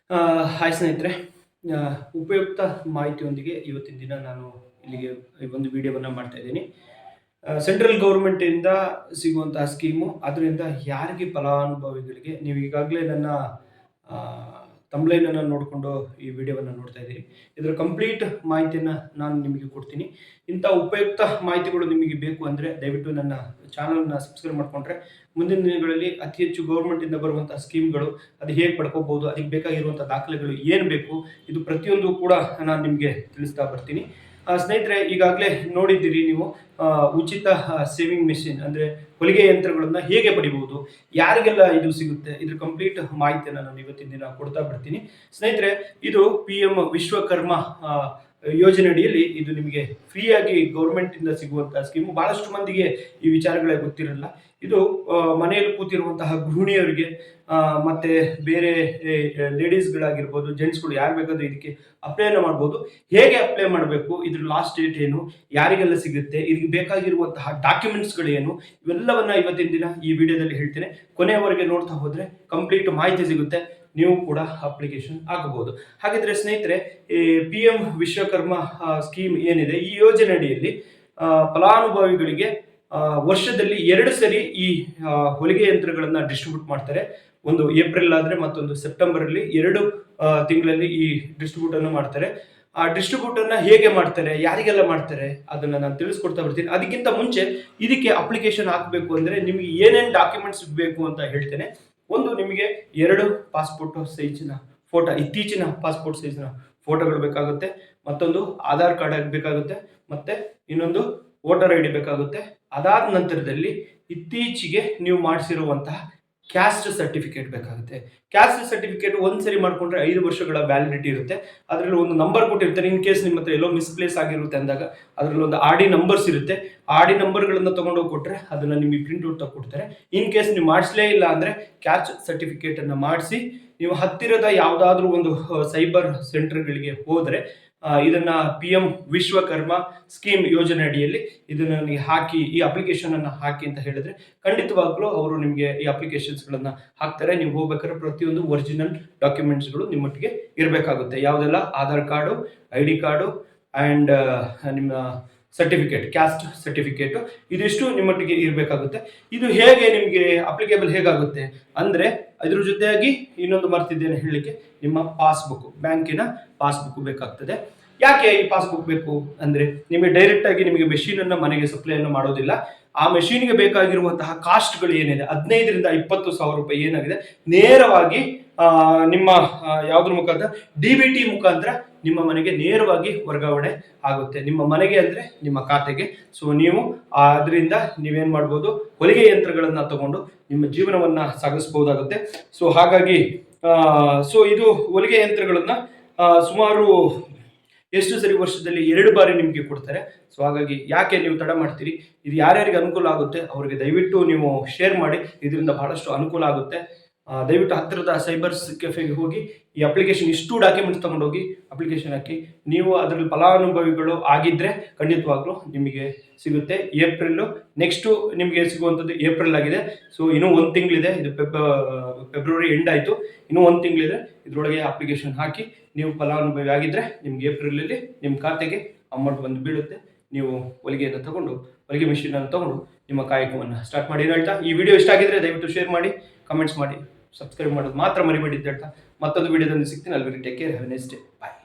Hi ಸ್ನೇಹಿತರೆ, ಆ, ಉಪಯುಕ್ತ ಮಾಹಿತಿಯೊಂದಿಗೆ ಇವತ್ತಿನ ದಿನ ನಾನು ಇಲ್ಲಿಗೆ ಈ ಒಂದು ವಿಡಿಯೋವನ್ನು ಮಾಡ್ತಾ ಇದ್ದೀನಿ. ಸೆಂಟ್ರಲ್ ಗೌರ್ಮೆಂಟಿಂದ ಸಿಗುವಂತಹ ಸ್ಕೀಮು, ಅದರಿಂದ ಯಾರಿಗೆ ಫಲಾನುಭವಿಗಳಿಗೆ ನೀವು ಈಗಾಗಲೇ ನನ್ನ ತಮ್ಲೈನನ್ನು ನೋಡಿಕೊಂಡು ಈ ವಿಡಿಯೋವನ್ನು ನೋಡ್ತಾ ಇದ್ದೀರಿ. ಇದರ ಕಂಪ್ಲೀಟ್ ಮಾಹಿತಿಯನ್ನು ನಾನು ನಿಮಗೆ ಕೊಡ್ತೀನಿ. ಇಂಥ ಉಪಯುಕ್ತ ಮಾಹಿತಿಗಳು ನಿಮಗೆ ಬೇಕು ಅಂದರೆ ದಯವಿಟ್ಟು ನನ್ನ ಚಾನಲ್ನ ಸಬ್ಸ್ಕ್ರೈಬ್ ಮಾಡಿಕೊಂಡ್ರೆ ಮುಂದಿನ ದಿನಗಳಲ್ಲಿ ಅತಿ ಹೆಚ್ಚು ಗೌರ್ಮೆಂಟಿಂದ ಬರುವಂಥ ಸ್ಕೀಮ್ಗಳು ಅದು ಹೇಗೆ ಪಡ್ಕೋಬಹುದು, ಅದಕ್ಕೆ ಬೇಕಾಗಿರುವಂಥ ದಾಖಲೆಗಳು ಏನು ಬೇಕು, ಇದು ಪ್ರತಿಯೊಂದು ಕೂಡ ನಾನು ನಿಮಗೆ ತಿಳಿಸ್ತಾ ಬರ್ತೀನಿ. ಸ್ನೇಹಿತರೆ, ಈಗಾಗಲೇ ನೋಡಿದ್ದೀರಿ ನೀವು ಉಚಿತ ಸೇವಿಂಗ್ ಮೆಷಿನ್ ಅಂದರೆ ಹೊಲಿಗೆ ಯಂತ್ರಗಳನ್ನು ಹೇಗೆ ಪಡಿಬಹುದು, ಯಾರಿಗೆಲ್ಲ ಇದು ಸಿಗುತ್ತೆ, ಇದ್ರ ಕಂಪ್ಲೀಟ್ ಮಾಹಿತಿಯನ್ನು ನಾನು ಇವತ್ತಿನ ದಿನ ಕೊಡ್ತಾ ಬರ್ತೀನಿ. ಸ್ನೇಹಿತರೆ, ಇದು PM ವಿಶ್ವಕರ್ಮ ಯೋಜನೆಯಡಿಯಲ್ಲಿ ಇದು ನಿಮಗೆ ಫ್ರೀಯಾಗಿ ಗೌರ್ಮೆಂಟಿಂದ ಸಿಗುವಂತಹ ಸ್ಕೀಮು. ಬಹಳಷ್ಟು ಮಂದಿಗೆ ಈ ವಿಚಾರಗಳೇ ಗೊತ್ತಿರಲ್ಲ. ಇದು ಮನೆಯಲ್ಲಿ ಕೂತಿರುವಂತಹ ಗೃಹಿಣಿಯರಿಗೆ ಮತ್ತೆ ಬೇರೆ ಲೇಡೀಸ್ಗಳಾಗಿರ್ಬೋದು, ಜೆಂಟ್ಸ್ಗಳು ಯಾರು ಬೇಕಾದ್ರೂ ಇದಕ್ಕೆ ಅಪ್ಲೈನ ಮಾಡ್ಬೋದು. ಹೇಗೆ ಅಪ್ಲೈ ಮಾಡಬೇಕು, ಇದ್ರ ಲಾಸ್ಟ್ ಡೇಟ್ ಏನು, ಯಾರಿಗೆಲ್ಲ ಸಿಗುತ್ತೆ, ಇದಕ್ಕೆ ಬೇಕಾಗಿರುವಂತಹ ಡಾಕ್ಯುಮೆಂಟ್ಸ್ಗಳು ಏನು, ಇವೆಲ್ಲವನ್ನ ಇವತ್ತಿನ ದಿನ ಈ ವಿಡಿಯೋದಲ್ಲಿ ಹೇಳ್ತೇನೆ. ಕೊನೆಯವರೆಗೆ ನೋಡ್ತಾ ಹೋದ್ರೆ ಕಂಪ್ಲೀಟ್ ಮಾಹಿತಿ ಸಿಗುತ್ತೆ, ನೀವು ಕೂಡ ಅಪ್ಲಿಕೇಶನ್ ಹಾಕಬಹುದು. ಹಾಗಿದ್ರೆ ಸ್ನೇಹಿತರೆ, ಈ PM ವಿಶ್ವಕರ್ಮ ಸ್ಕೀಮ್ ಏನಿದೆ, ಈ ಯೋಜನೆ ಅಡಿಯಲ್ಲಿ ಫಲಾನುಭವಿಗಳಿಗೆ ವರ್ಷದಲ್ಲಿ 2 ಸರಿ ಈ ಹೊಲಿಗೆ ಯಂತ್ರಗಳನ್ನ ಡಿಸ್ಟ್ರಿಬ್ಯೂಟ್ ಮಾಡ್ತಾರೆ. ಒಂದು ಏಪ್ರಿಲ್ ಆದ್ರೆ ಮತ್ತೊಂದು ಸೆಪ್ಟೆಂಬರ್ ಅಲ್ಲಿ 2 ತಿಂಗಳಲ್ಲಿ ಈ ಡಿಸ್ಟ್ರಿಬ್ಯೂಟ್ ಅನ್ನು ಮಾಡ್ತಾರೆ. ಆ ಡಿಸ್ಟ್ರಿಬ್ಯೂಟ್ ಅನ್ನ ಹೇಗೆ ಮಾಡ್ತಾರೆ, ಯಾರಿಗೆಲ್ಲ ಮಾಡ್ತಾರೆ, ಅದನ್ನ ನಾನು ತಿಳಿಸ್ಕೊಡ್ತಾ ಬರ್ತೀನಿ. ಅದಕ್ಕಿಂತ ಮುಂಚೆ ಇದಕ್ಕೆ ಅಪ್ಲಿಕೇಶನ್ ಹಾಕಬೇಕು ಅಂದ್ರೆ ನಿಮಗೆ ಏನೇನು ಡಾಕ್ಯುಮೆಂಟ್ಸ್ ಬೇಕು ಅಂತ ಹೇಳ್ತೇನೆ. ಒಂದು, ನಿಮಗೆ 2 ಪಾಸ್ಪೋರ್ಟ್ ಸೈಜಿನ ಫೋಟೋ, ಇತ್ತೀಚಿನ ಪಾಸ್ಪೋರ್ಟ್ ಸೈಜಿನ ಫೋಟೋಗಳು ಬೇಕಾಗುತ್ತೆ. ಮತ್ತೊಂದು ಆಧಾರ್ ಕಾರ್ಡ್ ಬೇಕಾಗುತ್ತೆ. ಮತ್ತೆ ಇನ್ನೊಂದು ವೋಟರ್ ID ಬೇಕಾಗುತ್ತೆ. ಅದಾದ ನಂತರದಲ್ಲಿ ಇತ್ತೀಚೆಗೆ ನೀವು ಮಾಡಿಸಿರುವಂತಹ ಕ್ಯಾಸ್ಟ್ ಸರ್ಟಿಫಿಕೇಟ್ ಬೇಕಾಗುತ್ತೆ. ಕ್ಯಾಸ್ಟ್ ಸರ್ಟಿಫಿಕೇಟ್ ಒಂದ್ಸರಿ ಮಾಡ್ಕೊಂಡ್ರೆ 5 ವರ್ಷಗಳ ವ್ಯಾಲಿಡಿಟಿ ಇರುತ್ತೆ. ಅದರಲ್ಲಿ ಒಂದು ನಂಬರ್ ಕೊಟ್ಟಿರ್ತಾರೆ. ಇನ್ ಕೇಸ್ ನಿಮ್ಮ ಹತ್ರ ಎಲ್ಲೋ ಮಿಸ್ಪ್ಲೇಸ್ ಆಗಿರುತ್ತೆ ಅಂದಾಗ ಅದರಲ್ಲಿ ಒಂದು RD ನಂಬರ್ಸ್ ಇರುತ್ತೆ. RD ನಂಬರ್ಗಳನ್ನ ತಗೊಂಡೋಗಿ ಕೊಟ್ಟರೆ ಅದನ್ನ ನಿಮಗೆ ಪ್ರಿಂಟ್ಔಟ್ ತಗೊಡ್ತಾರೆ. ಇನ್ ಕೇಸ್ ನೀವು ಮಾಡಿಸ್ಲೇ ಇಲ್ಲ ಅಂದ್ರೆ ಕ್ಯಾಸ್ಟ್ ಸರ್ಟಿಫಿಕೇಟ್ ಅನ್ನ ಮಾಡಿಸಿ ನೀವು ಹತ್ತಿರದ ಯಾವುದಾದ್ರೂ ಒಂದು ಸೈಬರ್ ಸೆಂಟರ್ಗಳಿಗೆ ಹೋದರೆ ಇದನ್ನ PM ವಿಶ್ವಕರ್ಮ ಸ್ಕೀಮ್ ಯೋಜನೆ ಅಡಿಯಲ್ಲಿ ಇದನ್ನ ನೀವು ಹಾಕಿ, ಈ ಅಪ್ಲಿಕೇಶನ್ ಅನ್ನ ಹಾಕಿ ಅಂತ ಹೇಳಿದ್ರೆ ಖಂಡಿತವಾಗ್ಲೂ ಅವರು ನಿಮಗೆ ಈ ಅಪ್ಲಿಕೇಶನ್ಸ್ ಗಳನ್ನ ಹಾಕ್ತಾರೆ. ನೀವು ಹೋಗ್ಬೇಕಾದ್ರೆ ಪ್ರತಿಯೊಂದು ಒರಿಜಿನಲ್ ಡಾಕ್ಯುಮೆಂಟ್ಸ್ಗಳು ನಿಮ್ಮೊಟ್ಟಿಗೆ ಇರಬೇಕಾಗುತ್ತೆ. ಯಾವುದೆಲ್ಲ Aadhaar card, ID card and ನಿಮ್ಮ ಸರ್ಟಿಫಿಕೇಟ್, ಕ್ಯಾಸ್ಟ್ ಸರ್ಟಿಫಿಕೇಟ್, ಇದಿಷ್ಟು ನಿಮ್ಮೊಟ್ಟಿಗೆ ಇರಬೇಕಾಗುತ್ತೆ. ಇದು ಹೇಗೆ ನಿಮಗೆ ಅಪ್ಲಿಕೇಬಲ್ ಹೇಗಾಗುತ್ತೆ ಅಂದ್ರೆ, ಇದ್ರ ಜೊತೆಯಾಗಿ ಇನ್ನೊಂದು ಮರ್ತಿದ್ದೇನೆ ಹೇಳಲಿಕ್ಕೆ, ನಿಮ್ಮ ಪಾಸ್ಬುಕ್, ಬ್ಯಾಂಕಿನ ಪಾಸ್ಬುಕ್ ಬೇಕಾಗ್ತದೆ. ಯಾಕೆ ಈ ಪಾಸ್ಬುಕ್ ಬೇಕು ಅಂದ್ರೆ, ನಿಮಗೆ ಡೈರೆಕ್ಟ್ ಆಗಿ ನಿಮಗೆ ಮೆಷಿನ್ ಅನ್ನ ಮನೆಗೆ ಸಪ್ಲೈಯನ್ನು ಮಾಡೋದಿಲ್ಲ. ಆ ಮೆಷಿನ್ಗೆ ಬೇಕಾಗಿರುವಂತಹ ಕಾಸ್ಟ್ಗಳು ಏನಿದೆ, 15 ರಿಂದ 20 ಸಾವಿರ ರೂಪಾಯಿ ಏನಾಗಿದೆ, ನೇರವಾಗಿ ನಿಮ್ಮ ಯಾವುದ್ರ ಮುಖಾಂತರ DBT ಮುಖಾಂತರ ನಿಮ್ಮ ಮನೆಗೆ ನೇರವಾಗಿ ವರ್ಗಾವಣೆ ಆಗುತ್ತೆ. ನಿಮ್ಮ ಮನೆಗೆ ಅಂದ್ರೆ ನಿಮ್ಮ ಖಾತೆಗೆ. ಸೊ ನೀವು ಅದರಿಂದ ನೀವೇನ್ ಮಾಡ್ಬೋದು, ಹೊಲಿಗೆ ಯಂತ್ರಗಳನ್ನ ತಗೊಂಡು ನಿಮ್ಮ ಜೀವನವನ್ನ ಸಾಗಿಸಬಹುದಾಗುತ್ತೆ. ಸೊ ಹಾಗಾಗಿ ಇದು ಹೊಲಿಗೆ ಯಂತ್ರಗಳನ್ನ ಸುಮಾರು ಎಷ್ಟು ಸರಿ ವರ್ಷದಲ್ಲಿ 2 ಬಾರಿ ನಿಮಗೆ ಕೊಡ್ತಾರೆ. ಸೊ ಹಾಗಾಗಿ ಯಾಕೆ ನೀವು ತಡ ಮಾಡ್ತೀರಿ, ಇದು ಯಾರ್ಯಾರಿಗೆ ಅನುಕೂಲ ಆಗುತ್ತೆ ಅವರಿಗೆ ದಯವಿಟ್ಟು ನೀವು ಶೇರ್ ಮಾಡಿ. ಇದರಿಂದ ಬಹಳಷ್ಟು ಅನುಕೂಲ ಆಗುತ್ತೆ. ದಯವಿಟ್ಟು ಹತ್ತಿರದ ಸೈಬರ್ ಕೆಫೆಗೆ ಹೋಗಿ ಈ ಅಪ್ಲಿಕೇಶನ್, ಇಷ್ಟು ಡಾಕ್ಯುಮೆಂಟ್ಸ್ ತಗೊಂಡೋಗಿ ಅಪ್ಲಿಕೇಶನ್ ಹಾಕಿ. ನೀವು ಅದರಲ್ಲಿ ಫಲಾನುಭವಿಗಳು ಆಗಿದ್ರೆ ಖಂಡಿತವಾಗ್ಲೂ ನಿಮಗೆ ಸಿಗುತ್ತೆ. ಏಪ್ರಿಲ್ ನೆಕ್ಸ್ಟು ನಿಮಗೆ ಸಿಗುವಂಥದ್ದು ಏಪ್ರಿಲ್ ಆಗಿದೆ. ಸೊ ಇನ್ನೂ 1 ತಿಂಗಳಿದೆ. ಇದು ಫೆಬ್ರವರಿ ಎಂಡ್ ಆಯಿತು. ಇನ್ನೂ 1 ತಿಂಗಳಿದೆ. ಇದರೊಳಗೆ ಅಪ್ಲಿಕೇಶನ್ ಹಾಕಿ ನೀವು ಫಲಾನುಭವಿ ಆಗಿದ್ರೆ ನಿಮ್ಗೆ ಏಪ್ರಿಲಲ್ಲಿ ನಿಮ್ಮ ಖಾತೆಗೆ ಅಮೌಂಟ್ ಬಂದು ಬೀಳುತ್ತೆ. ನೀವು ಹೊಲಿಗೆಯನ್ನು ತಗೊಂಡು, ಹೊಲಿಗೆ ಮಿಷಿನನ್ನು ತಗೊಂಡು ನಿಮ್ಮ ಕಾಯಕವನ್ನು ಸ್ಟಾರ್ಟ್ ಮಾಡಿ ಹೇಳ್ತಾ, ಈ ವಿಡಿಯೋ ಇಷ್ಟ ಆಗಿದ್ರೆ ದಯವಿಟ್ಟು ಶೇರ್ ಮಾಡಿ, ಕಮೆಂಟ್ಸ್ ಮಾಡಿ, ಸಬ್ಸ್ಕ್ರೈಬ್ ಮಾಡೋದು ಮಾತ್ರ ಮರಿಬೇಡಿ ಅಂತ ಹೇಳ್ತಾ ಮತ್ತೊಂದು ವಿಡಿಯೋದಲ್ಲಿ ಸಿಗ್ತೀನಿ. ಅಲ್ಲಿವರೆಗೆ take care, have a nice day, bye.